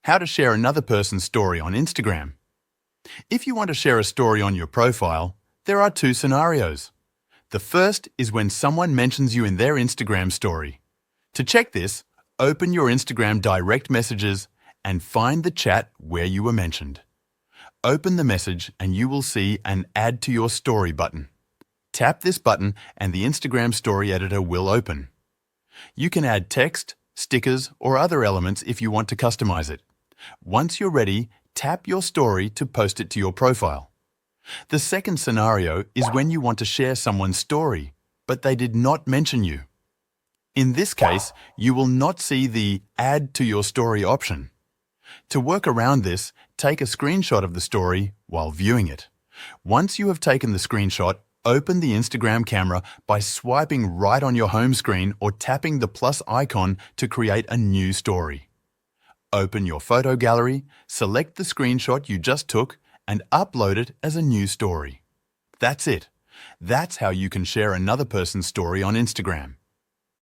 How to share another person's story on Instagram. If you want to share a story on your profile, there are two scenarios. The first is when someone mentions you in their Instagram story. To check this, open your Instagram direct messages and find the chat where you were mentioned. Open the message and you will see an Add to Your Story button. Tap this button and the Instagram story editor will open. You can add text, stickers, or other elements if you want to customize it. Once you're ready, tap your story to post it to your profile. The second scenario is when you want to share someone's story, but they did not mention you. In this case, you will not see the Add to Your Story option. To work around this, take a screenshot of the story while viewing it. Once you have taken the screenshot, open the Instagram camera by swiping right on your home screen or tapping the plus icon to create a new story. Open your photo gallery, select the screenshot you just took, and upload it as a new story. That's it. That's how you can share another person's story on Instagram.